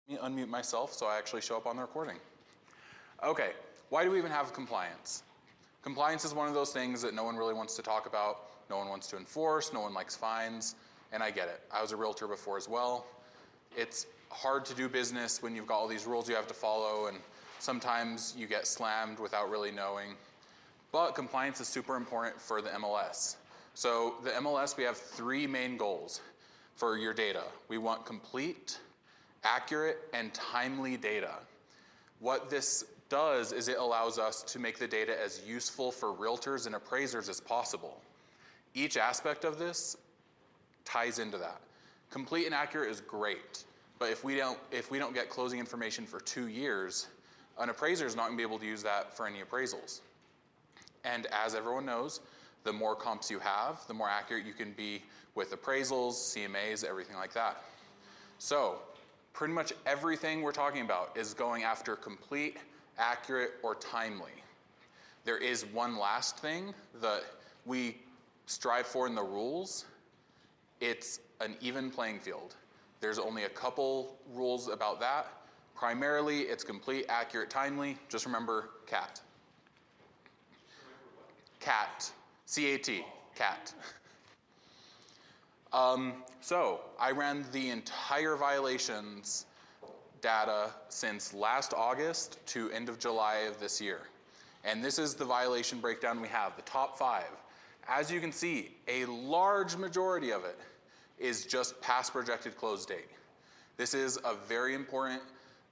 Let me unmute myself so I actually show up on the recording. Okay, why do we even have compliance? Compliance is one of those things that no one really wants to talk about, no one wants to enforce, no one likes fines, and I get it. I was a realtor before as well. It's hard to do business when you've got all these rules you have to follow, and sometimes you get slammed without really knowing. But compliance is super important for the MLS. So the MLS, we have three main goals for your data. We want complete, accurate, and timely data. What this does is it allows us to make the data as useful for realtors and appraisers as possible. Each aspect of this ties into that. Complete and accurate is great, but if we don't get closing information for 2 years, an appraiser is not going to be able to use that for any appraisals. And as everyone knows, the more comps you have, the more accurate you can be with appraisals, CMAs, everything like that. So pretty much everything we're talking about is going after complete, accurate, or timely. There is one last thing that we strive for in the rules. It's an even playing field. There's only a couple rules about that. Primarily, it's complete, accurate, timely. Just remember CAT. CAT. C-A-T. CAT. So I ran the entire violations data since last August to end of July of this year. And this is the violation breakdown we have, the top 5. As you can see, a large majority of it is just past projected close date. This is a very important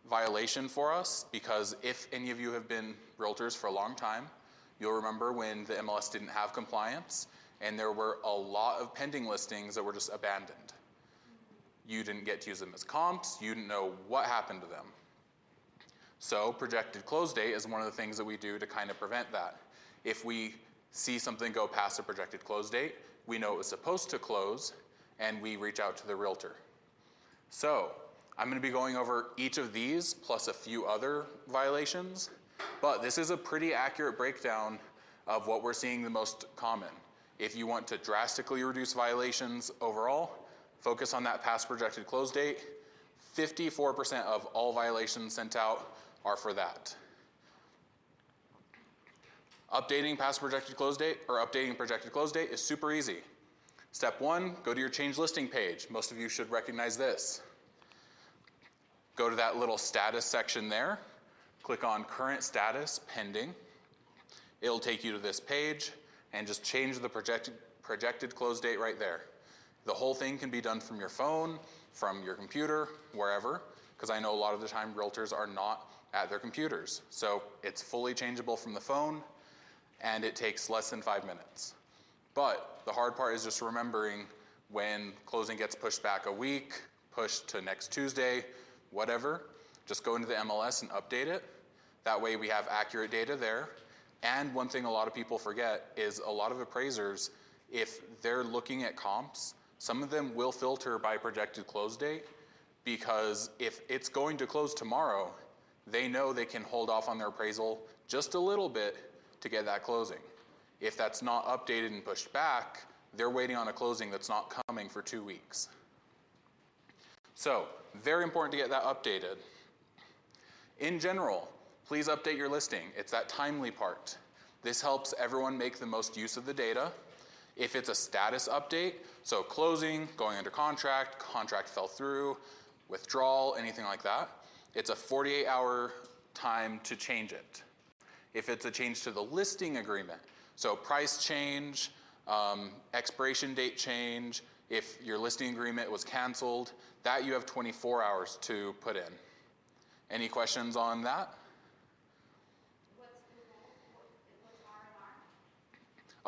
violation for us because if any of you have been realtors for a long time, you'll remember when the MLS didn't have compliance and there were a lot of pending listings that were just abandoned. You didn't get to use them as comps, you didn't know what happened to them. So projected close date is one of the things that we do to kind of prevent that. If we see something go past a projected close date, we know it was supposed to close and we reach out to the realtor. So I'm going to be going over each of these plus a few other violations, but this is a pretty accurate breakdown of what we're seeing the most common. If you want to drastically reduce violations overall, focus on that past projected close date. 54% of all violations sent out are for that. Updating past projected close date or updating projected close date is super easy. Step 1, go to your change listing page. Most of you should recognize this. Go to that little status section there. Click on current status pending. It'll take you to this page and just change the projected close date right there. The whole thing can be done from your phone, from your computer, wherever, because I know a lot of the time realtors are not at their computers. So it's fully changeable from the phone and it takes less than 5 minutes. But the hard part is just remembering when closing gets pushed back a week, pushed to next Tuesday, whatever, just go into the MLS and update it. That way we have accurate data there. And one thing a lot of people forget is a lot of appraisers, if they're looking at comps, some of them will filter by projected close date because if it's going to close tomorrow, they know they can hold off on their appraisal just a little bit to get that closing. If that's not updated and pushed back, they're waiting on a closing that's not coming for 2 weeks. So, very important to get that updated. In general, please update your listing. It's that timely part. This helps everyone make the most use of the data. If it's a status update, so closing, going under contract, contract fell through, withdrawal, anything like that, it's a 48-hour time to change it. If it's a change to the listing agreement, so price change, expiration date change, if your listing agreement was canceled, that you have 24 hours to put in. Any questions on that?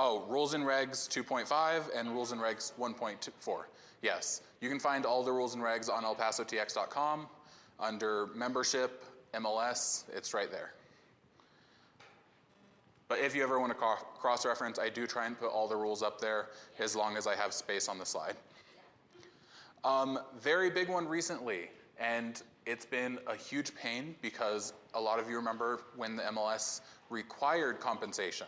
Oh, Rules and Regs 2.5 and Rules and Regs 1.4. Yes, you can find all the rules and regs on elpasotx.com under membership, MLS, it's right there. But if you ever want to cross-reference, I do try and put all the rules up there as long as I have space on the slide. Very big one recently, and it's been a huge pain because a lot of you remember when the MLS required compensation.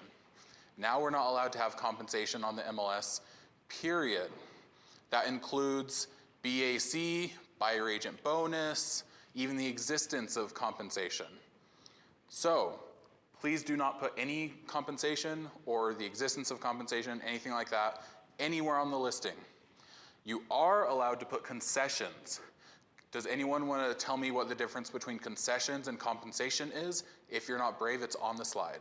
Now we're not allowed to have compensation on the MLS, period. That includes BAC, buyer agent bonus, even the existence of compensation. So please do not put any compensation or the existence of compensation, anything like that, anywhere on the listing. You are allowed to put concessions. Does anyone want to tell me what the difference between concessions and compensation is? If you're not brave, it's on the slide.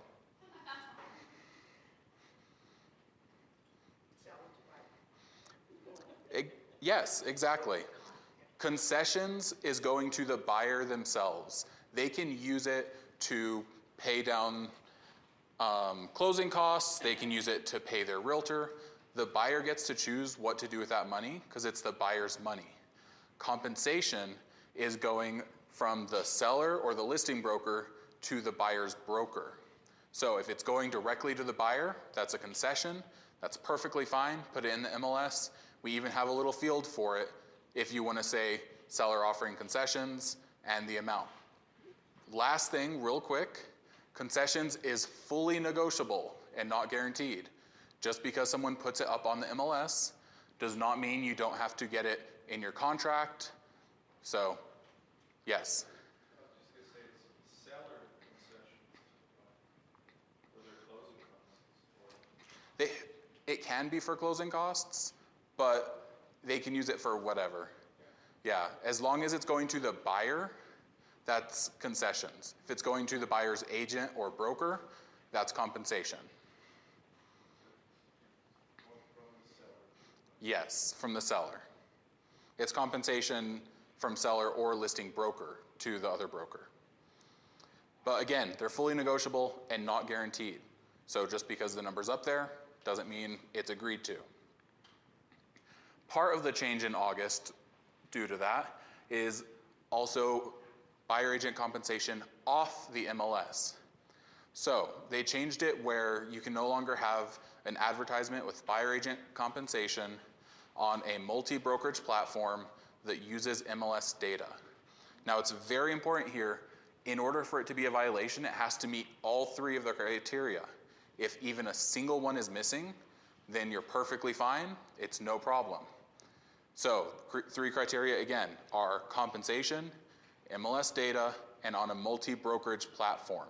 Yes, exactly. Concessions is going to the buyer themselves. They can use it to pay down closing costs. They can use it to pay their realtor. The buyer gets to choose what to do with that money because it's the buyer's money. Compensation is going from the seller or the listing broker to the buyer's broker. So if it's going directly to the buyer, that's a concession. That's perfectly fine. Put it in the MLS. We even have a little field for it if you want to say seller offering concessions and the amount. Last thing, real quick, concessions is fully negotiable and not guaranteed. Just because someone puts it up on the MLS does not mean you don't have to get it in your contract. So, yes. I was just going to say it's seller concessions for their closing costs. It can be for closing costs, but they can use it for whatever. Yeah, as long as it's going to the buyer, that's concessions. If it's going to the buyer's agent or broker, that's compensation. Yes, from the seller. It's compensation from seller or listing broker to the other broker. But again, they're fully negotiable and not guaranteed. So just because the number's up there doesn't mean it's agreed to. Part of the change in August due to that is also buyer agent compensation off the MLS. So they changed it where you can no longer have an advertisement with buyer agent compensation on a multi-brokerage platform that uses MLS data. Now it's very important here, in order for it to be a violation, it has to meet all three of the criteria. If even a single one is missing, then you're perfectly fine, it's no problem. So three criteria again are compensation, MLS data, and on a multi-brokerage platform.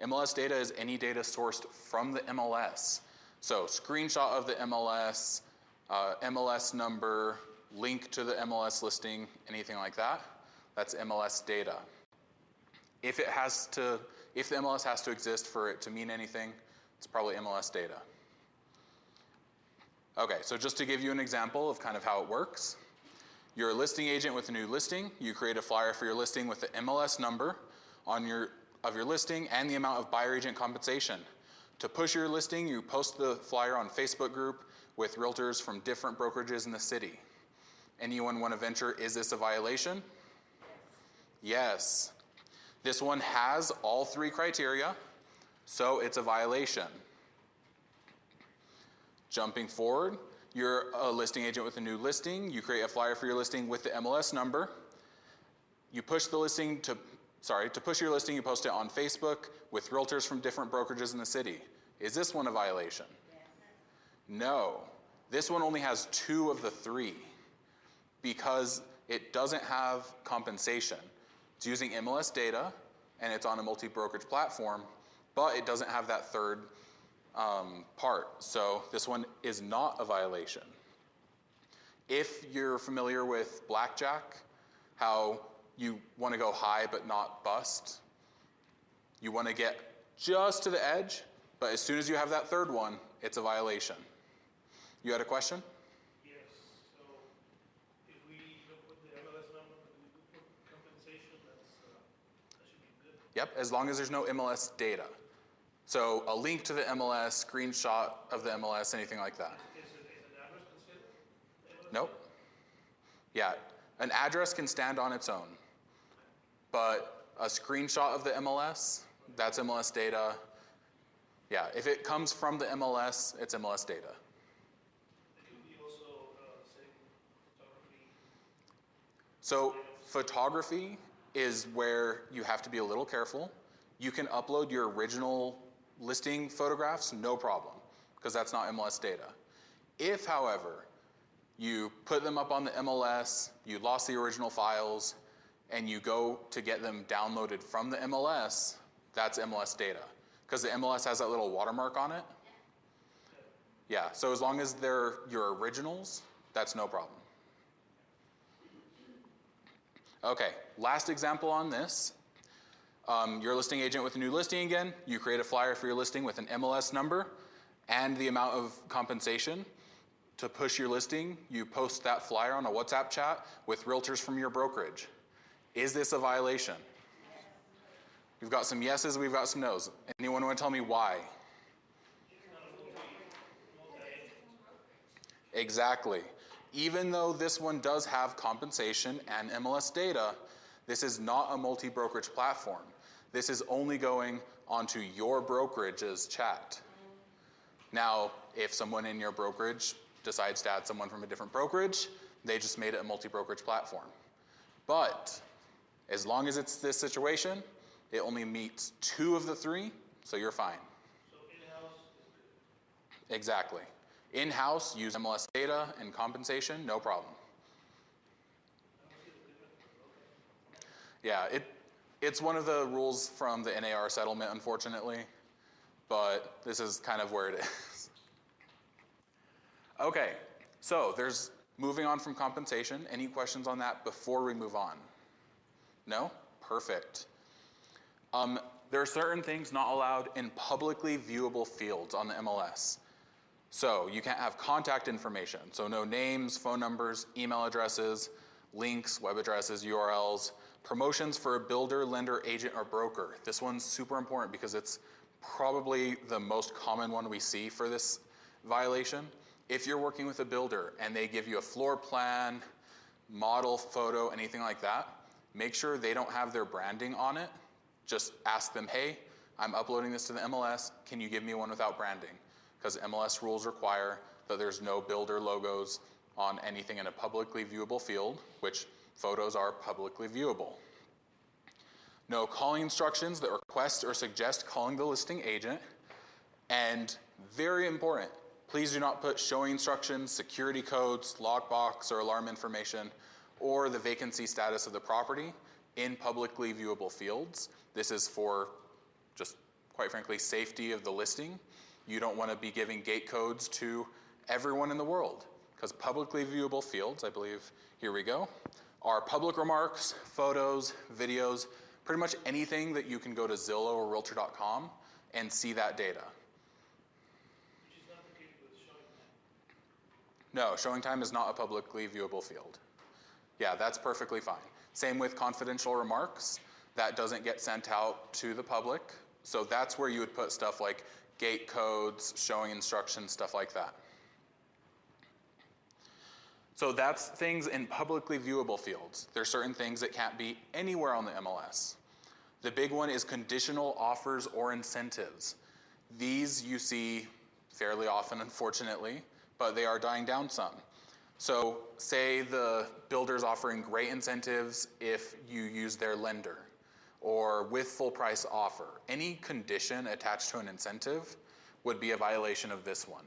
MLS data is any data sourced from the MLS. So screenshot of the MLS, MLS number, link to the MLS listing, anything like that, that's MLS data. If the MLS has to exist for it to mean anything, it's probably MLS data. Okay, so just to give you an example of kind of how it works, you're a listing agent with a new listing. You create a flyer for your listing with the MLS number of your listing and the amount of buyer agent compensation. To push your listing, you post the flyer on Facebook group with realtors from different brokerages in the city. Anyone want to venture, is this a violation? Yes. This one has all three criteria, so it's a violation. Jumping forward, you're a listing agent with a new listing. You create a flyer for your listing with the MLS number. You push the listing to push your listing, you post it on Facebook with realtors from different brokerages in the city. Is this one a violation? Yes. No. This one only has two of the three because it doesn't have compensation. It's using MLS data and it's on a multi-brokerage platform, but it doesn't have that third part. So this one is not a violation. If you're familiar with blackjack, how you want to go high but not bust, you want to get just to the edge, but as soon as you have that third one, it's a violation. You had a question? Yes. So if we don't put the MLS number, but we put compensation, that should be good. Yep, as long as there's no MLS data. So a link to the MLS, screenshot of the MLS, anything like that. Is an address considered? Nope. Yeah, an address can stand on its own, but a screenshot of the MLS, that's MLS data. Yeah, if it comes from the MLS, it's MLS data. It could be also saying photography. So photography is where you have to be a little careful. You can upload your original listing photographs, no problem, because that's not MLS data. If, however, you put them up on the MLS, you lost the original files, and you go to get them downloaded from the MLS, that's MLS data. Because the MLS has that little watermark on it. Yeah, so as long as they're your originals, that's no problem. Okay, last example on this. You're a listing agent with a new listing again. You create a flyer for your listing with an MLS number and the amount of compensation. To push your listing, you post that flyer on a WhatsApp chat with realtors from your brokerage. Is this a violation? We've got some yeses, we've got some nos. Anyone want to tell me why? Exactly. Even though this one does have compensation and MLS data, this is not a multi-brokerage platform. This is only going onto your brokerage's chat. Now, if someone in your brokerage decides to add someone from a different brokerage, they just made it a multi-brokerage platform. But as long as it's this situation, it only meets 2 of the 3, so you're fine. So in-house is good. Exactly. In-house, use MLS data and compensation, no problem. Yeah, it's one of the rules from the NAR settlement, unfortunately, but this is kind of where it is. Okay, so there's moving on from compensation. Any questions on that before we move on? No? Perfect. There are certain things not allowed in publicly viewable fields on the MLS. So you can't have contact information, so no names, phone numbers, email addresses, links, web addresses, URLs, promotions for a builder, lender, agent, or broker. This one's super important because it's probably the most common one we see for this violation. If you're working with a builder and they give you a floor plan, model photo, anything like that, make sure they don't have their branding on it. Just ask them, hey, I'm uploading this to the MLS, can you give me one without branding? Because MLS rules require that there's no builder logos on anything in a publicly viewable field, which photos are publicly viewable. No calling instructions that request or suggest calling the listing agent. And very important, please do not put showing instructions, security codes, lockbox or alarm information, or the vacancy status of the property in publicly viewable fields. This is for just, quite frankly, safety of the listing. You don't want to be giving gate codes to everyone in the world, because publicly viewable fields, I believe, here we go, are public remarks, photos, videos, pretty much anything that you can go to Zillow or Realtor.com and see that data. Which is not the case with ShowingTime. No, ShowingTime is not a publicly viewable field. Yeah, that's perfectly fine. Same with confidential remarks. That doesn't get sent out to the public. So that's where you would put stuff like gate codes, showing instructions, stuff like that. So that's things in publicly viewable fields. There's certain things that can't be anywhere on the MLS. The big one is conditional offers or incentives. These you see fairly often, unfortunately, but they are dying down some. So say the builder's offering great incentives if you use their lender, or with full price offer. Any condition attached to an incentive would be a violation of this one.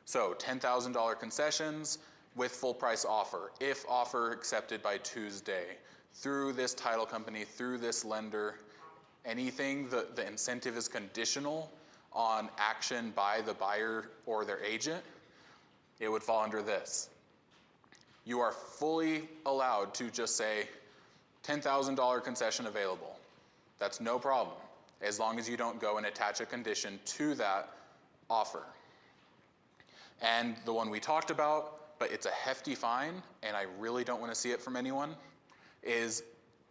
So $10,000 concessions with full price offer, if offer accepted by Tuesday, through this title company, through this lender, anything that the incentive is conditional on action by the buyer or their agent, it would fall under this. You are fully allowed to just say $10,000 concession available. That's no problem, as long as you don't go and attach a condition to that offer. And the one we talked about, but it's a hefty fine, and I really don't want to see it from anyone, is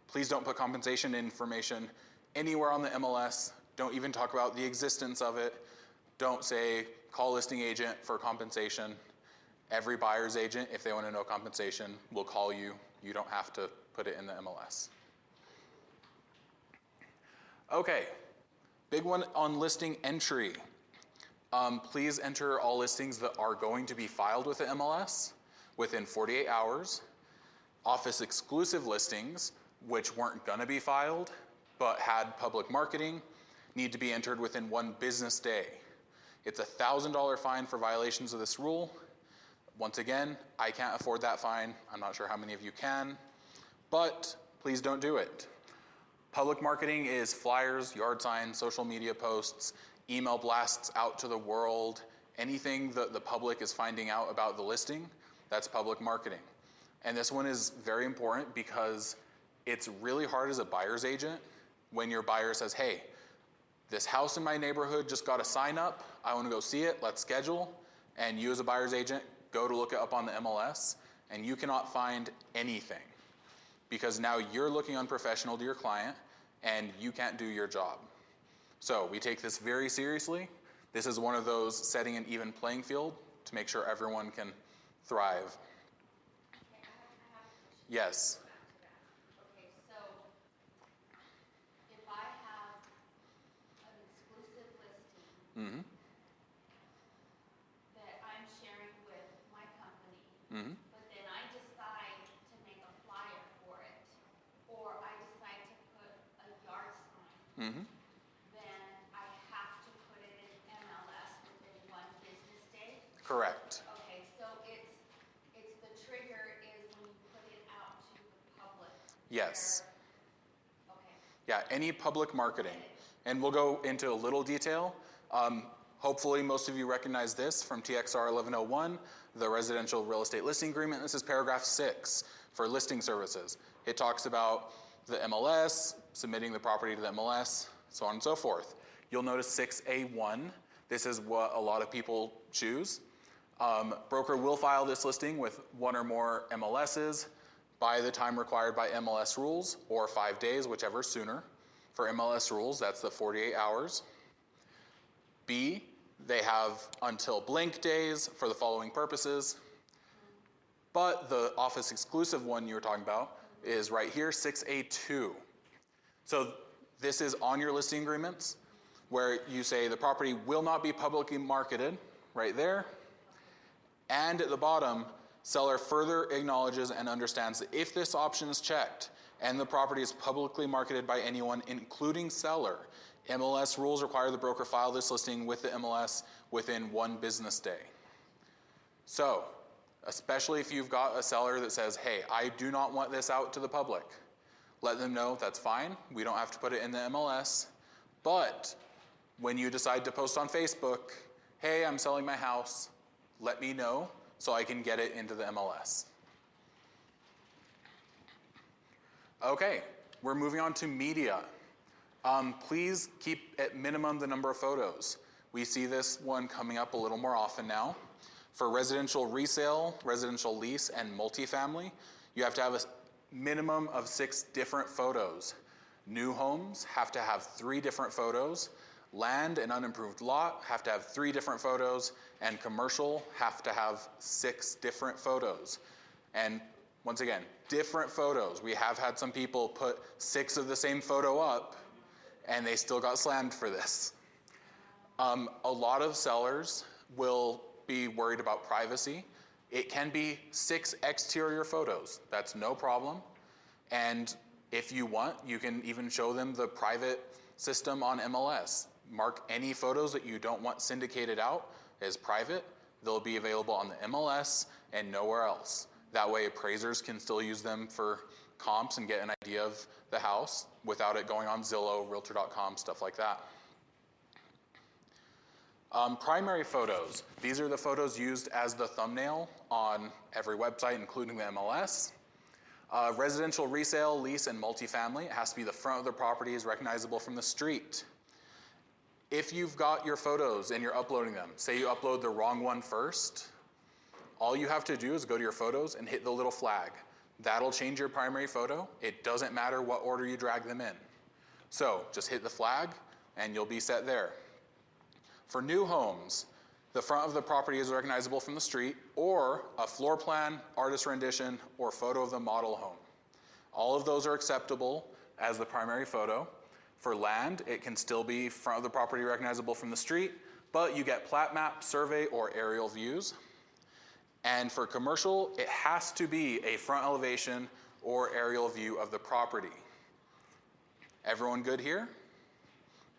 please don't put compensation information anywhere on the MLS. Don't even talk about the existence of it. Don't say call listing agent for compensation. Every buyer's agent, if they want to know compensation, will call you. You don't have to put it in the MLS. Okay, big one on listing entry. Please enter all listings that are going to be filed with the MLS within 48 hours. Office exclusive listings, which weren't going to be filed but had public marketing, need to be entered within 1 business day. It's a $1,000 fine for violations of this rule. Once again, I can't afford that fine. I'm not sure how many of you can, but please don't do it. Public marketing is flyers, yard signs, social media posts, email blasts out to the world, anything that the public is finding out about the listing, that's public marketing. And this one is very important because it's really hard as a buyer's agent when your buyer says, hey, this house in my neighborhood just got a sign up, I want to go see it, let's schedule. And you as a buyer's agent go to look it up on the MLS and you cannot find anything because now you're looking unprofessional to your client and you can't do your job. So we take this very seriously. This is one of those setting an even playing field to make sure everyone can thrive. Okay, I have a question. Yes. Okay, so if I have an exclusive listing Mm-hmm. that I'm sharing with my company, Mm-hmm. but then I decide to make a flyer for it, or I decide to put a yard sign, Mm-hmm. then I have to put it in MLS within 1 business day? Correct. Okay, so it's the trigger is when you put it out to the public. Yes. where- Okay. Yeah, any public marketing. And we'll go into a little detail. Hopefully most of you recognize this from TXR 1101, the residential real estate listing agreement. This is paragraph 6 for listing services. It talks about the MLS, submitting the property to the MLS, so on and so forth. You'll notice 6A1. This is what a lot of people choose. Broker will file this listing with 1 or more MLSs by the time required by MLS rules, or 5 days, whichever sooner. For MLS rules, that's the 48 hours. B, they have until blank days for the following purposes. But the office exclusive one you were talking about is right here, 6A2. So this is on your listing agreements where you say the property will not be publicly marketed, right there. And at the bottom, seller further acknowledges and understands that if this option is checked and the property is publicly marketed by anyone, including seller, MLS rules require the broker file this listing with the MLS within 1 business day. So, especially if you've got a seller that says, hey, I do not want this out to the public, let them know that's fine. We don't have to put it in the MLS. But when you decide to post on Facebook, hey, I'm selling my house, let me know so I can get it into the MLS. Okay, we're moving on to media. Please keep at minimum the number of photos. We see this one coming up a little more often now. For residential resale, residential lease, and multifamily, you have to have a minimum of 6 different photos. New homes have to have 3 different photos. Land and unimproved lot have to have 3 different photos, and commercial have to have 6 different photos. And once again, different photos. We have had some people put 6 of the same photo up, and they still got slammed for this. A lot of sellers will be worried about privacy. It can be 6 exterior photos. That's no problem. And if you want, you can even show them the private system on MLS. Mark any photos that you don't want syndicated out as private. They'll be available on the MLS and nowhere else. That way appraisers can still use them for comps and get an idea of the house without it going on Zillow, Realtor.com, stuff like that. Primary photos. These are the photos used as the thumbnail on every website, including the MLS. Residential resale, lease, and multifamily. It has to be the front of the property is recognizable from the street. If you've got your photos and you're uploading them, say you upload the wrong one first, all you have to do is go to your photos and hit the little flag. That'll change your primary photo. It doesn't matter what order you drag them in. So just hit the flag and you'll be set there. For new homes, the front of the property is recognizable from the street, or a floor plan, artist rendition, or photo of the model home. All of those are acceptable as the primary photo. For land, it can still be front of the property recognizable from the street, but you get plat map, survey, or aerial views. And for commercial, it has to be a front elevation or aerial view of the property. Everyone good here?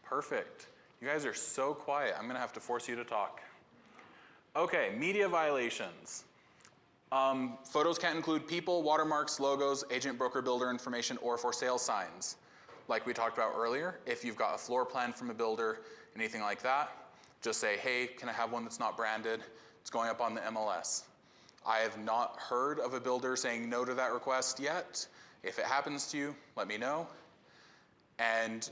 Perfect. You guys are so quiet. I'm gonna have to force you to talk. Okay, media violations. Photos can't include people, watermarks, logos, agent, broker, builder information, or for sale signs. Like we talked about earlier, if you've got a floor plan from a builder, anything like that, just say, hey, can I have one that's not branded? It's going up on the MLS. I have not heard of a builder saying no to that request yet. If it happens to you, let me know. And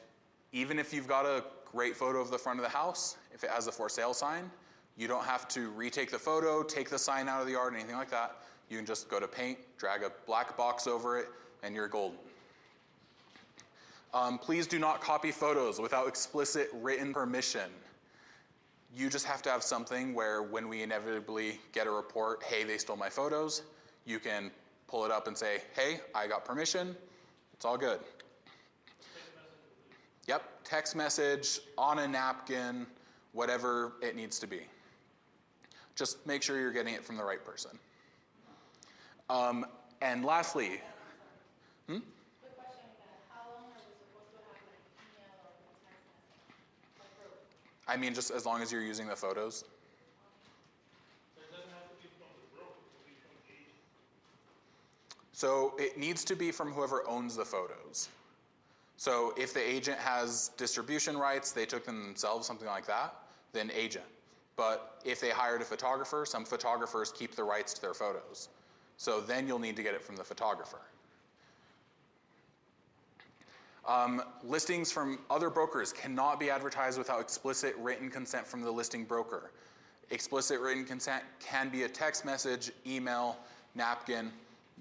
even if you've got a great photo of the front of the house, if it has a for sale sign, you don't have to retake the photo, take the sign out of the yard, anything like that. You can just go to paint, drag a black box over it, and you're golden. Please do not copy photos without explicit written permission. You just have to have something where when we inevitably get a report, hey, they stole my photos, you can pull it up and say, hey, I got permission, it's all good. Yep, text message, on a napkin, whatever it needs to be. Just make sure you're getting it from the right person. And lastly, Quick question again. How long are we supposed to have like email or text message? Like proof? I mean, just as long as you're using the photos. So it doesn't have to be from the broker, it could be from the agent. So it needs to be from whoever owns the photos. So if the agent has distribution rights, they took them themselves, something like that, then agent. But if they hired a photographer, some photographers keep the rights to their photos. So then you'll need to get it from the photographer. Listings from other brokers cannot be advertised without explicit written consent from the listing broker. Explicit written consent can be a text message, email, napkin,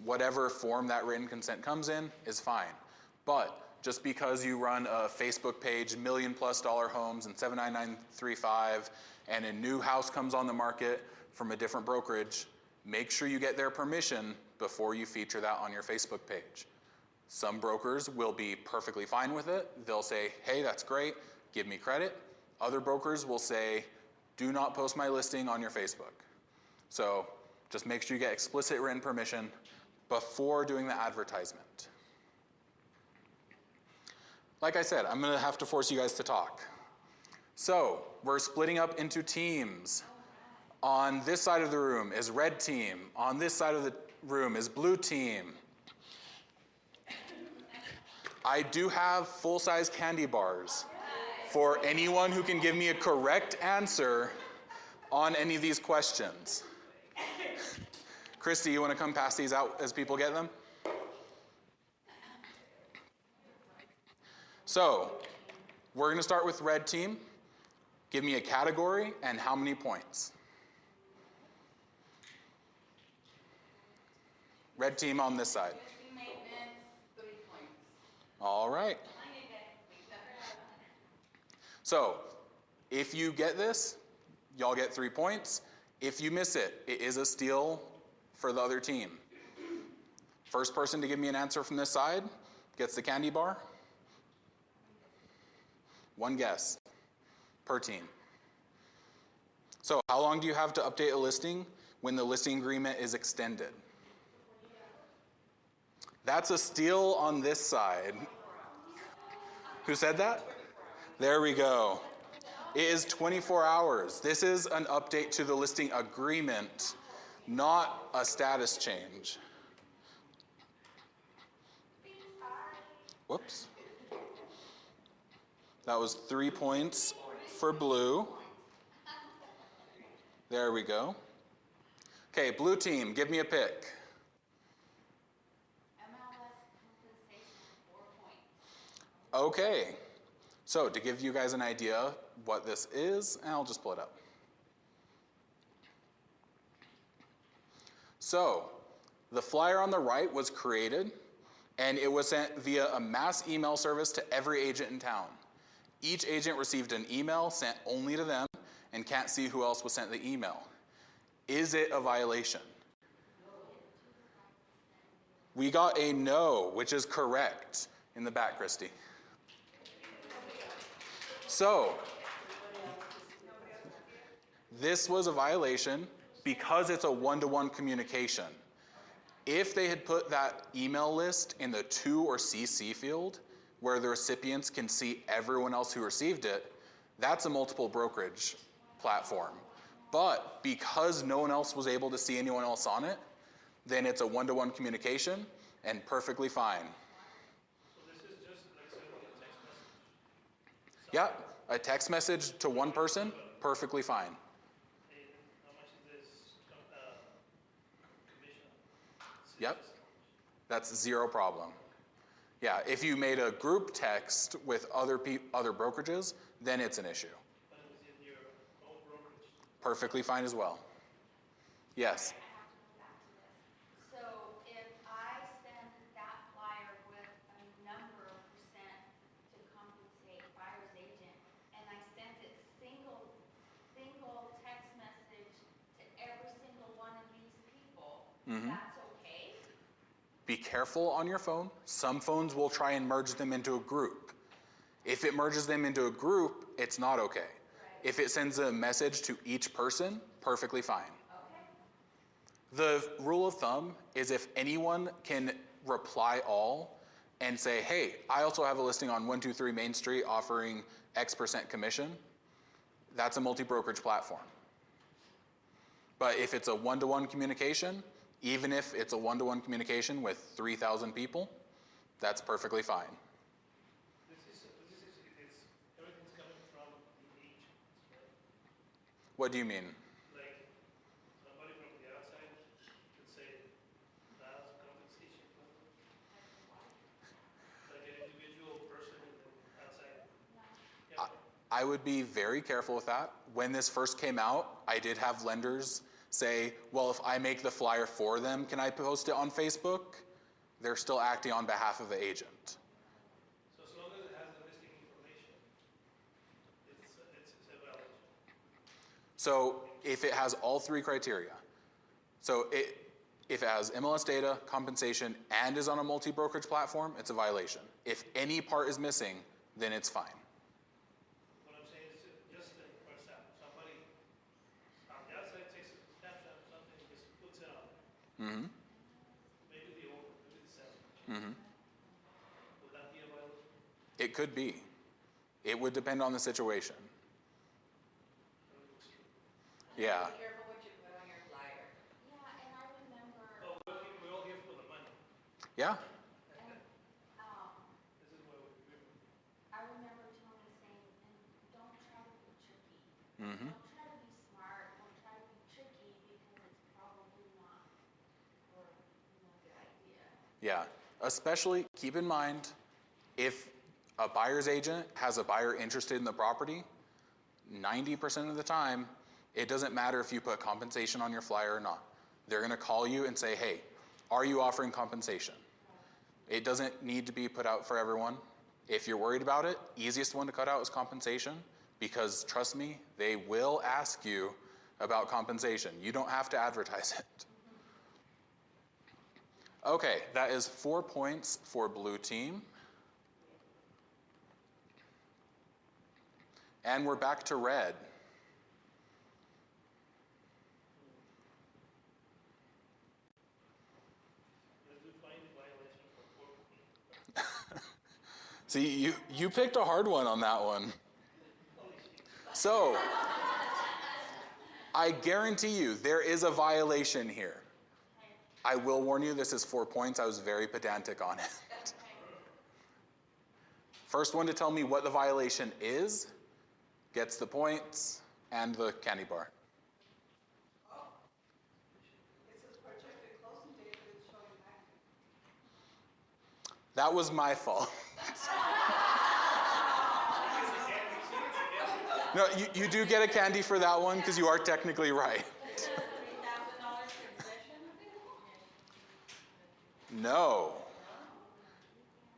whatever form that written consent comes in is fine. But just because you run a Facebook page, $1 million+ homes and 79935, and a new house comes on the market from a different brokerage, make sure you get their permission before you feature that on your Facebook page. Some brokers will be perfectly fine with it. They'll say, hey, that's great, give me credit. Other brokers will say, do not post my listing on your Facebook. So just make sure you get explicit written permission before doing the advertisement. Like I said, I'm gonna have to force you guys to talk. So we're splitting up into teams. On this side of the room is red team. On this side of the room is blue team. I do have full-size candy bars for anyone who can give me a correct answer on any of these questions. Christy, you wanna come pass these out as people get them? So, we're gonna start with red team. Give me a category and how many points. Red team on this side. Maintenance, 3 points. All right. So, if you get this, y'all get 3 points. If you miss it, it is a steal for the other team. First person to give me an answer from this side gets the candy bar. 1 guess per team. So how long do you have to update a listing when the listing agreement is extended? That's a steal on this side. Who said that? There we go. It is 24 hours. This is an update to the listing agreement, not a status change. Whoops. That was 3 points for blue. There we go. Okay, blue team, give me a pick. MLS compensation, 4 points. Okay, so to give you guys an idea what this is, and I'll just pull it up. So, the flyer on the right was created, and it was sent via a mass email service to every agent in town. Each agent received an email sent only to them and can't see who else was sent the email. Is it a violation? We got a no, which is correct. In the back, Christy. So, this was a violation because it's a one-to-one communication. If they had put that email list in the to or CC field, where the recipients can see everyone else who received it, that's a multiple brokerage platform. But because no one else was able to see anyone else on it, then it's a one-to-one communication and perfectly fine. So this is just like sending a text message. Yeah, a text message to one person, perfectly fine. And how much is this commission? Yep, that's zero problem. Yeah, if you made a group text with other brokerages, then it's an issue. But it was in your own brokerage. Perfectly fine as well. Yes. I have to go back to this. So if I send that flyer with a number of percent to compensate buyer's agent, and I sent it single text message to every single one of these people, that's okay? Be careful on your phone. Some phones will try and merge them into a group. If it merges them into a group, it's not okay. Right. If it sends a message to each person, perfectly fine. Okay. The rule of thumb is if anyone can reply all and say, hey, I also have a listing on 123 Main Street offering X% commission, that's a multi-brokerage platform. But if it's a one-to-one communication, even if it's a one-to-one communication with 3,000 people, that's perfectly fine. It's everything's coming from the agents, right? What do you mean? Like somebody from the outside could say, that's compensation. Like an individual person and then outside. Yeah. I would be very careful with that. When this first came out, I did have lenders say, well, if I make the flyer for them, can I post it on Facebook? They're still acting on behalf of the agent. So as long as it has the listing information, it's a violation. So if it has all three criteria, so if it has MLS data, compensation, and is on a multi-brokerage platform, it's a violation. If any part is missing, then it's fine. What I'm saying is just for example, somebody on the outside takes a snapshot of something and just puts it on there. Maybe the owner, maybe the seller. Would that be a violation? It could be. It would depend on the situation. Yeah. Be careful what you put on your flyer. Yeah, and I remember, Oh, we're all here for the money. Yeah. and, This is what we I remember Tony saying, and don't try to be tricky. Don't try to be smart, don't try to be tricky because it's probably not or a good idea. Yeah. Especially keep in mind, if a buyer's agent has a buyer interested in the property, 90% of the time, it doesn't matter if you put compensation on your flyer or not. They're going to call you and say, hey, are you offering compensation? It doesn't need to be put out for everyone. If you're worried about it, easiest one to cut out is compensation, because trust me, they will ask you about compensation. You don't have to advertise it. Okay, that is 4 points for blue team. And we're back to red. Let's define the violation for 4. See, you picked a hard one on that one. So, I guarantee you there is a violation here. I will warn you, this is 4 points. I was very pedantic on it. First one to tell me what the violation is gets the points and the candy bar. It says projected closing date, but it's showing back. That was my fault. No, you do get a candy for that one because you are technically right. $3,000 concession? No.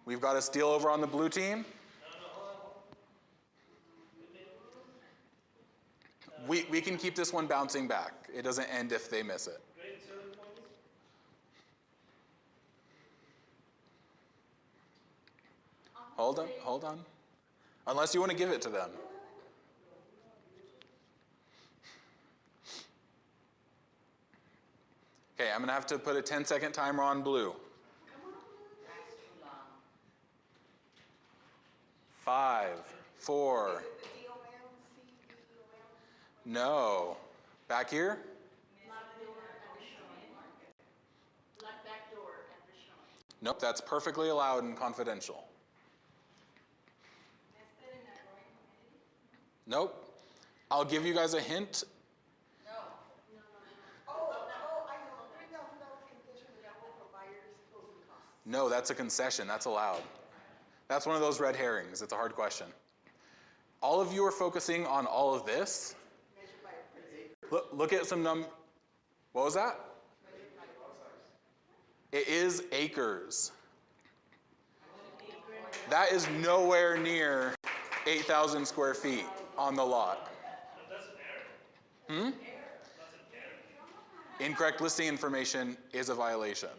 We've got a steal over on the blue team. We can keep this one bouncing back. It doesn't end if they miss it. Grade 7 points? Hold on. Unless you want to give it to them. Okay, I'm going to have to put a 10-second timer on blue. That's too long. 5, 4. No. Back here? Nope, that's perfectly allowed and confidential. Nope. I'll give you guys a hint. I know, $3,000 condition without providers closing costs. No, that's a concession. That's allowed. That's one of those red herrings. It's a hard question. All of you are focusing on all of this. Measured by a per acre. Look at some What was that? It is acres. That is nowhere near 8,000 square feet on the lot. Incorrect listing information is a violation.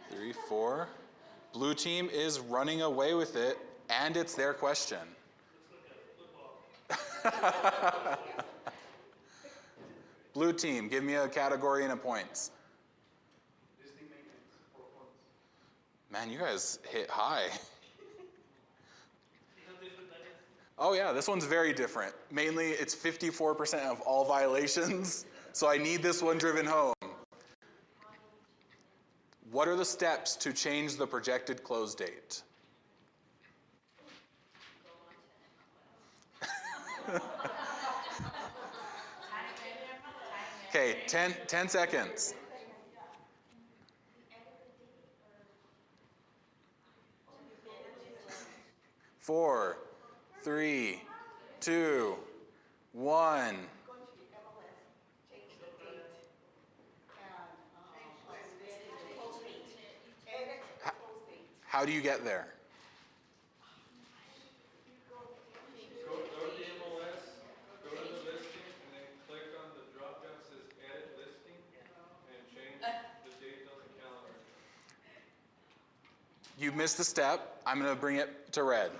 Three, four. Blue team is running away with it, and it's their question. Blue team, give me a category and a points. Man, you guys hit high. Oh yeah, this one's very different. Mainly, it's 54% of all violations, so I need this one driven home. What are the steps to change the projected close date? Okay, 10 seconds. 4, 3, 2, 1. How do you get there? Go to the MLS, go to the listing, and then click on the drop down that says edit listing, and change the date on the calendar. You missed a step. I'm going to bring it to red.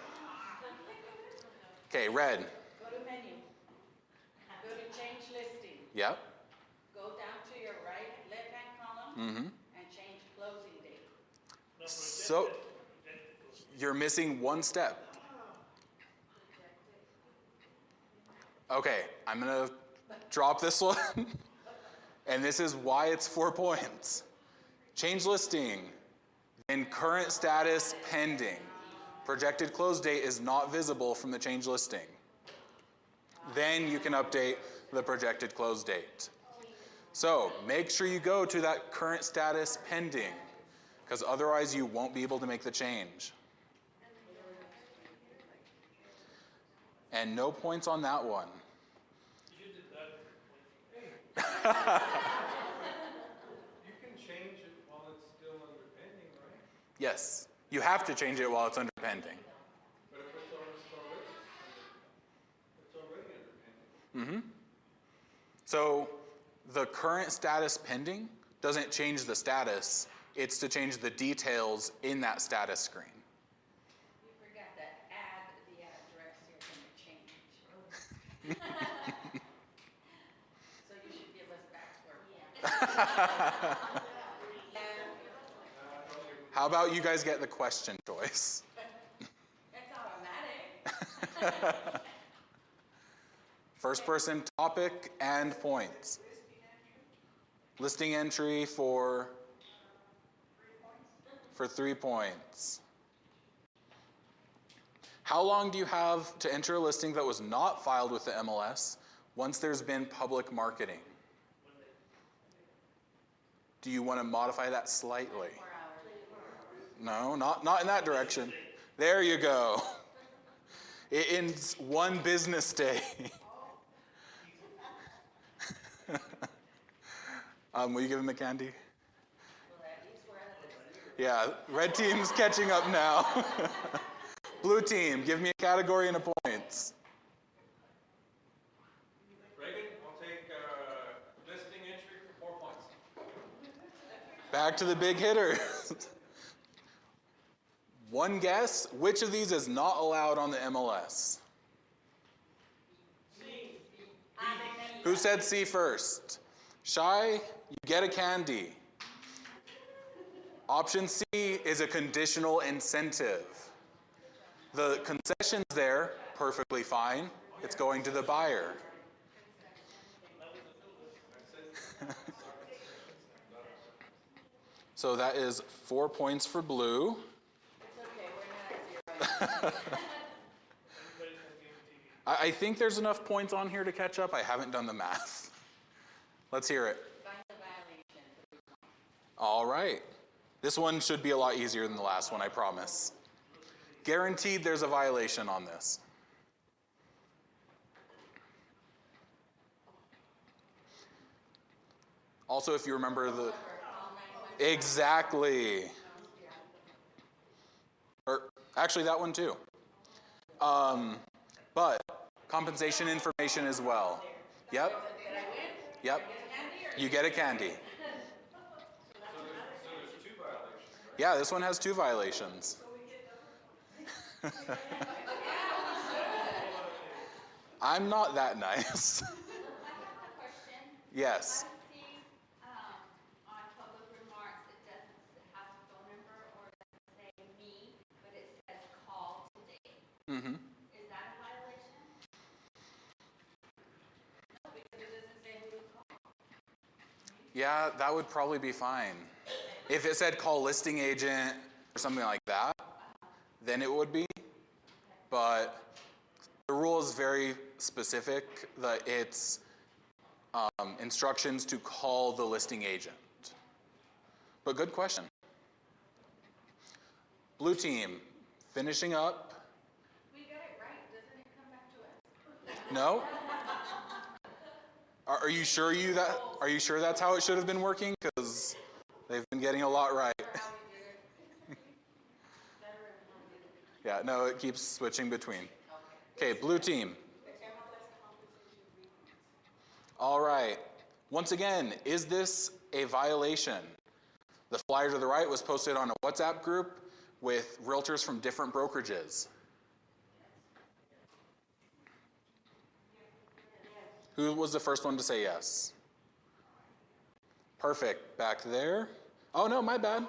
Okay, red. Go to menu. Go to change listing. Yep. Go down to your right, left-hand column, Mm-hmm. and change closing date. So you're missing one step. Okay, I'm going to drop this one. And this is why it's 4 points. Change listing. In current status pending. Projected close date is not visible from the change listing. Then you can update the projected close date. So make sure you go to that current status pending, because otherwise you won't be able to make the change. And no points on that one. You can change it while it's still under pending, right? Yes, you have to change it while it's under pending. But if it's already under pending. So the current status pending doesn't change the status. It's to change the details in that status screen. You forgot that add the address you're going to change. So you should give us back where. How about you guys get the question choice? It's automatic. First person topic and points. Listing entry for 3 points. How long do you have to enter a listing that was not filed with the MLS once there's been public marketing? Do you want to modify that slightly? No, not in that direction. There you go. It ends 1 business day. Will you give him a candy? Yeah, red team's catching up now. Blue team, give me a category and a points. Reagan, I'll take listing entry for 4 points. Back to the big hitters. One guess, which of these is not allowed on the MLS? Who said C first? Shy, you get a candy. Option C is a conditional incentive. The concession's there, perfectly fine. It's going to the buyer. So that is 4 points for blue. It's okay, we're not at zero. I think there's enough points on here to catch up. I haven't done the math. Let's hear it. Find the violation. All right. This one should be a lot easier than the last one, I promise. Guaranteed there's a violation on this. Also, if you remember the... Exactly. Or actually, that one too. But compensation information as well. Yep. Did I win? Yep. Candy or? You get a candy. So there's 2 violations, right? Yeah, this one has 2 violations. I'm not that nice. Question. Yes. I see, on public remarks, it doesn't have a phone number or it doesn't say me, but it says call today. Mm-hmm. Is that a violation? No, because it doesn't say who to call. Yeah, that would probably be fine. If it said call listing agent or something like that, then it would be. But the rule is very specific that it's instructions to call the listing agent. But good question. Blue team, finishing up. We got it right, doesn't it come back to us? No? Are you sure are you sure that's how it should have been working? Because they've been getting a lot right. Yeah, no, it keeps switching between. Okay, blue team. All right. Once again, is this a violation? The flyer to the right was posted on a WhatsApp group with realtors from different brokerages. Who was the first one to say yes? Perfect. Back there. Oh, no, my bad.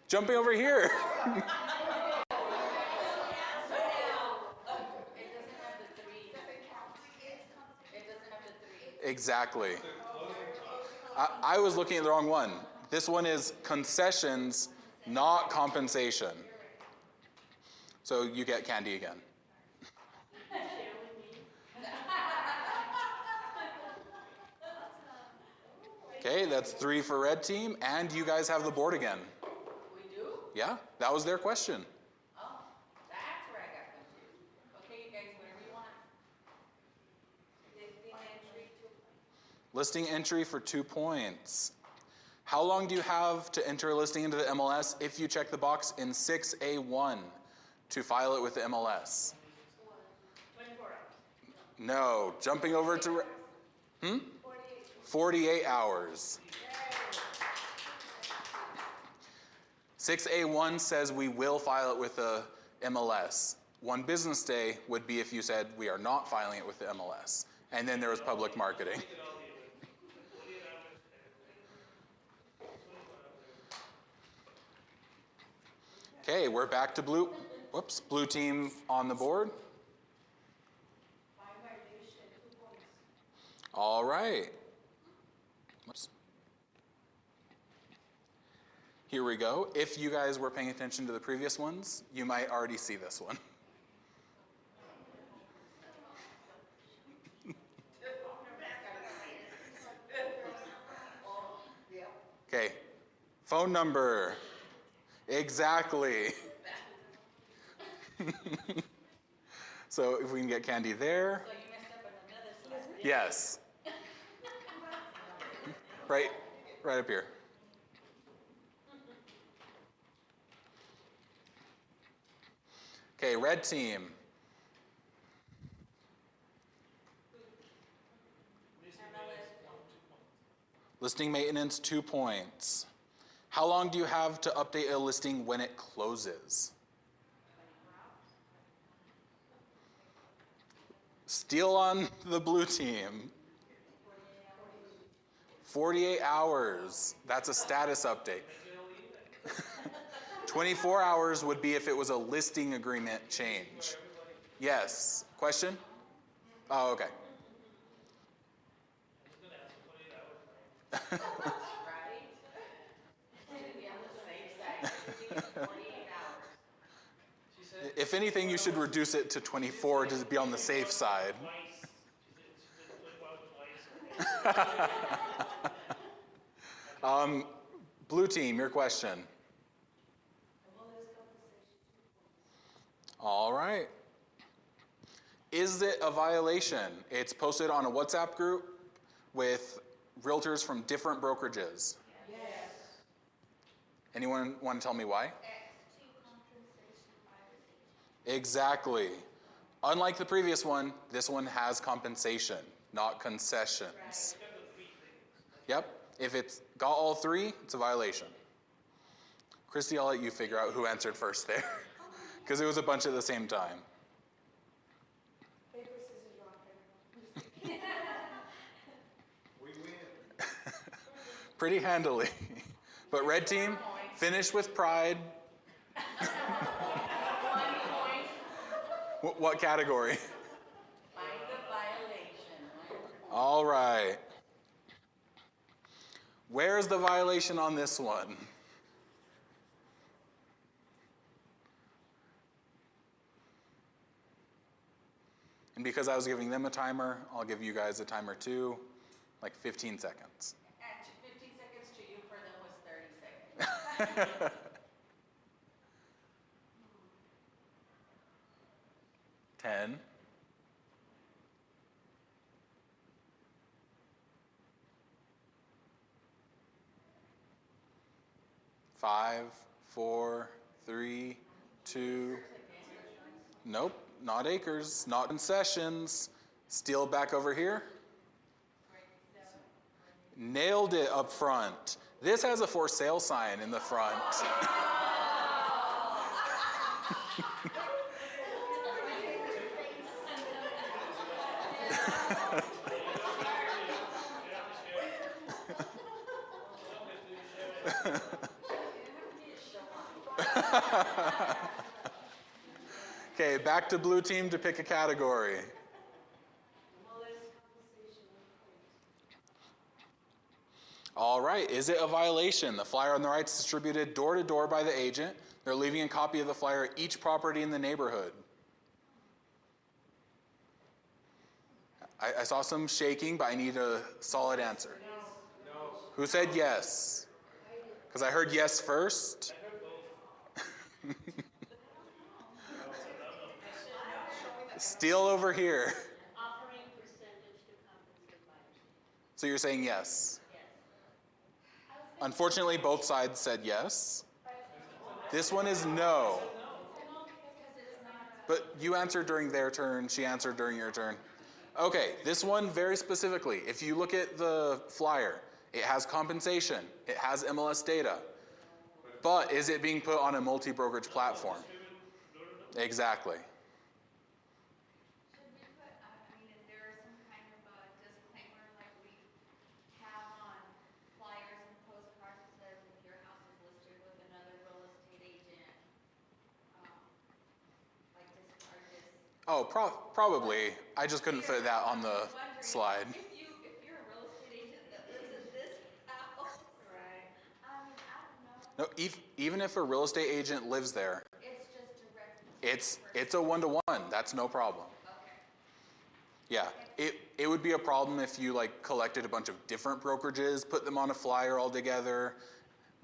Jumping over here. Exactly. I was looking at the wrong one. This one is concessions, not compensation. So you get candy again. Okay, that's 3 for red team, and you guys have the board again. We do? Yeah, that was their question. Oh, that's where I got confused. Okay, you guys, whatever you want. Listing entry for 2 points. How long do you have to enter a listing into the MLS if you check the box in 6A1 to file it with the MLS? 24 hours. No, jumping over to... 48 hours. 6A1 says we will file it with the MLS. 1 business day would be if you said we are not filing it with the MLS. And then there was public marketing. Okay, we're back to blue. Whoops, blue team on the board. All right. Whoops. Here we go. If you guys were paying attention to the previous ones, you might already see this one. Okay, phone number. Exactly. So if we can get candy there. So you messed up on another slide. Yes. Right up here. Okay, red team. Listing maintenance, 2 points. How long do you have to update a listing when it closes? Steal on the blue team. 48 hours. That's a status update. 24 hours would be if it was a listing agreement change. Yes. Question? Oh, okay. I'm just gonna ask for 48 hours. Right? To be on the safe side, everything is 48 hours. She said. If anything, you should reduce it to 24 to be on the safe side. Twice. She did 24 hours twice. Blue team, your question. All right. Is it a violation? It's posted on a WhatsApp group with realtors from different brokerages. Yes. Anyone want to tell me why? X2 compensation buyer's agent. Exactly. Unlike the previous one, this one has compensation, not concessions. Yep. If it's got all three, it's a violation. Christy, I'll let you figure out who answered first there, because it was a bunch at the same time. Paper, scissors, rock, paper. We win. Pretty handily. But red team, finish with pride. 1 point. What category? Find the violation. All right. Where's the violation on this one? And because I was giving them a timer, I'll give you guys a timer too, like 15 seconds. And 15 seconds to you, for them was 30 seconds. 10. 5, 4, 3, 2. Nope, not acres, not concessions. Steal back over here. Nailed it up front. This has a for sale sign in the front. Okay, back to blue team to pick a category. All right, is it a violation? The flyer on the right is distributed door to door by the agent. They're leaving a copy of the flyer at each property in the neighborhood. I saw some shaking, but I need a solid answer. No. Who said yes? Because I heard yes first. Steal over here. Offering percentage to compensate buyers. So you're saying yes? Unfortunately, both sides said yes. This one is no. But you answered during their turn, she answered during your turn. Okay, this one very specifically, if you look at the flyer, it has compensation, it has MLS data. But is it being put on a multi-brokerage platform? Exactly. Should we put, I mean, is there some kind of a disclaimer like we have on flyers and postcards that says if your house is listed with another real estate agent, like discard this? Oh, probably. I just couldn't fit that on the slide. If you're a real estate agent that lives in this house. Right. I mean, I don't know. No, even if a real estate agent lives there, It's just direct. it's a one-to-one. That's no problem. Okay. Yeah, it would be a problem if you like collected a bunch of different brokerages, put them on a flyer all together,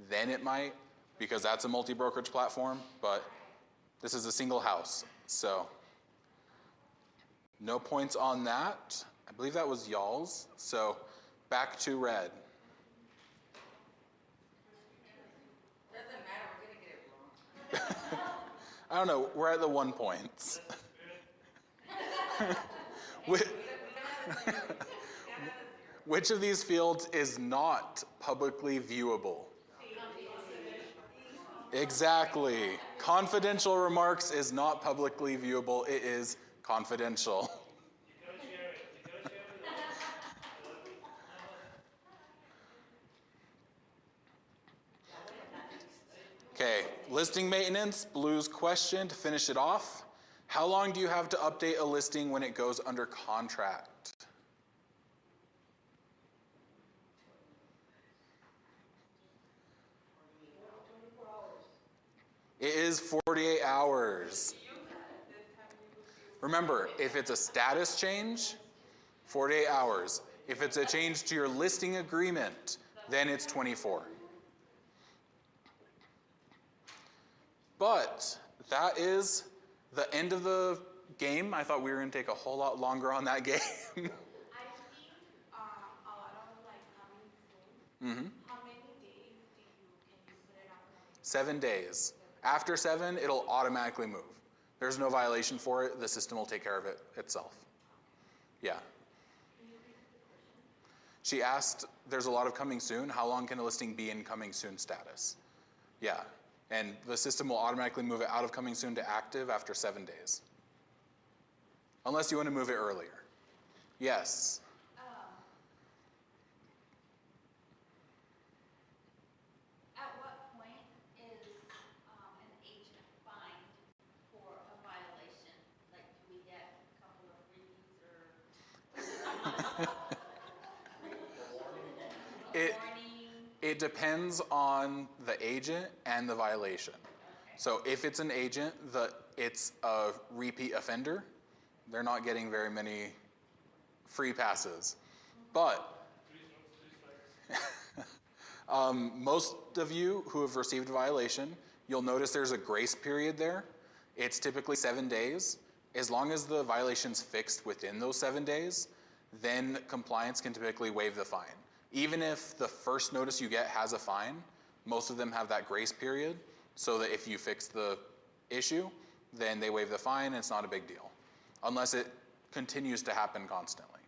then it might, because that's a multi-brokerage platform, but this is a single house, so no points on that. I believe that was y'all's, so back to red. Doesn't matter, we're gonna get it wrong. I don't know, we're at the 1 points. Which of these fields is not publicly viewable? Exactly. Confidential remarks is not publicly viewable. It is confidential. Okay, listing maintenance, Blue's question to finish it off. How long do you have to update a listing when it goes under contract? It is 48 hours. Remember, if it's a status change, 48 hours. If it's a change to your listing agreement, then it's 24. But that is the end of the game. I thought we were going to take a whole lot longer on that game. I've seen a lot of like coming soon. How many days can you put it out? 7 days. After 7, it'll automatically move. There's no violation for it. The system will take care of it itself. Yeah. She asked, there's a lot of coming soon. How long can a listing be in coming soon status? Yeah. And the system will automatically move it out of coming soon to active after 7 days. Unless you want to move it earlier. Yes. At what point is an agent fined for a violation? Like, do we get a couple of readings or warning? It depends on the agent and the violation. So if it's an agent that it's a repeat offender, they're not getting very many free passes. But most of you who have received a violation, you'll notice there's a grace period there. It's typically 7 days. As long as the violation's fixed within those 7 days, then compliance can typically waive the fine. Even if the first notice you get has a fine, most of them have that grace period, so that if you fix the issue, then they waive the fine and it's not a big deal, unless it continues to happen constantly.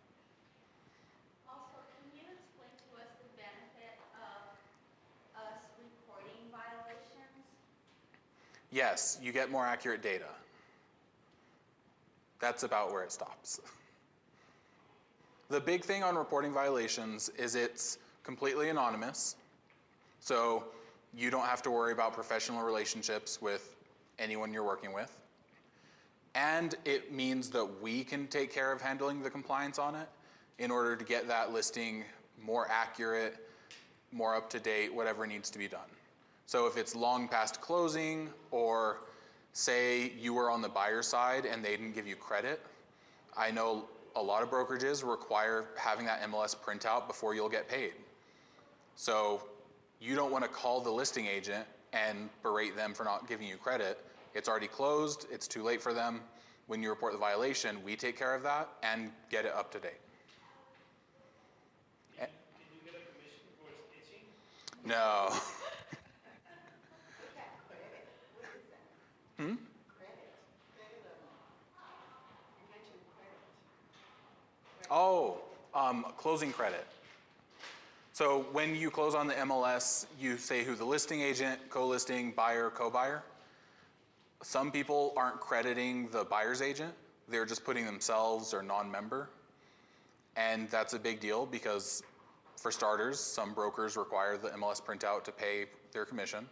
Also, can you explain to us the benefit of us reporting violations? Yes, you get more accurate data. That's about where it stops. The big thing on reporting violations is it's completely anonymous. So you don't have to worry about professional relationships with anyone you're working with. And it means that we can take care of handling the compliance on it in order to get that listing more accurate, more up to date, whatever needs to be done. So if it's long past closing, or say you were on the buyer side and they didn't give you credit, I know a lot of brokerages require having that MLS printout before you'll get paid. So you don't want to call the listing agent and berate them for not giving you credit. It's already closed, it's too late for them. When you report the violation, we take care of that and get it up to date. Can you get a commission for stitching? No. Credit. You mentioned credit. Oh, closing credit. So when you close on the MLS, you say who the listing agent, co-listing, buyer, co-buyer. Some people aren't crediting the buyer's agent. They're just putting themselves or non-member. And that's a big deal because, for starters, some brokers require the MLS printout to pay their commission.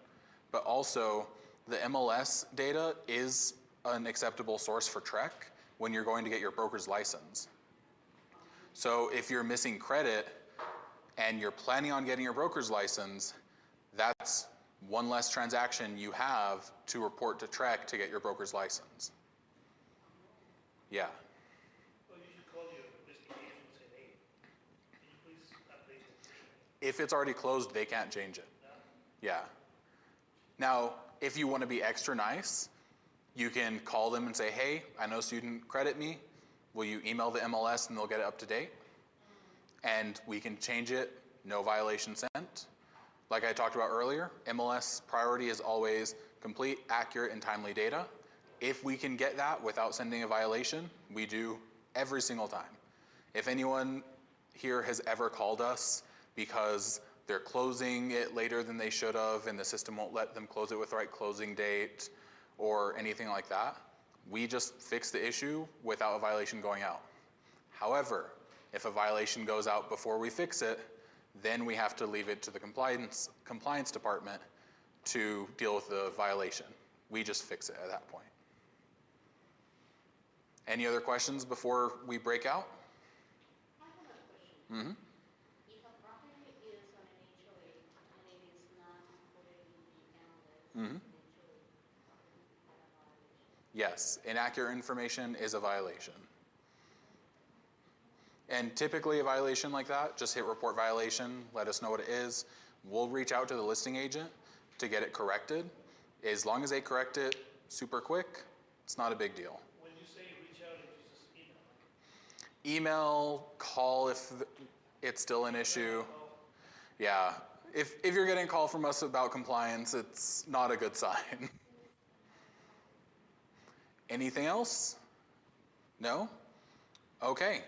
But also, the MLS data is an acceptable source for TREC when you're going to get your broker's license. So if you're missing credit and you're planning on getting your broker's license, that's one less transaction you have to report to TREC to get your broker's license. Yeah. Well, you should call your listing agent and say, hey, can you please update it? If it's already closed, they can't change it. Yeah. Now, if you want to be extra nice, you can call them and say, hey, I know you didn't credit me. Will you email the MLS and they'll get it up to date? And we can change it, no violation sent. Like I talked about earlier, MLS priority is always complete, accurate, and timely data. If we can get that without sending a violation, we do every single time. If anyone here has ever called us because they're closing it later than they should have and the system won't let them close it with the right closing date or anything like that, we just fix the issue without a violation going out. However, if a violation goes out before we fix it, then we have to leave it to the compliance department to deal with the violation. We just fix it at that point. Any other questions before we break out? I have a question. Mm-hmm. If a property is on an HOA and it is not included in the MLS, Mm-hmm. HOA property is a violation. Yes, inaccurate information is a violation. And typically a violation like that, just hit report violation, let us know what it is. We'll reach out to the listing agent to get it corrected. As long as they correct it super quick, it's not a big deal. When you say reach out, it's just email. Email, call if it's still an issue. Yeah, if you're getting a call from us about compliance, it's not a good sign. Anything else? No? Okay.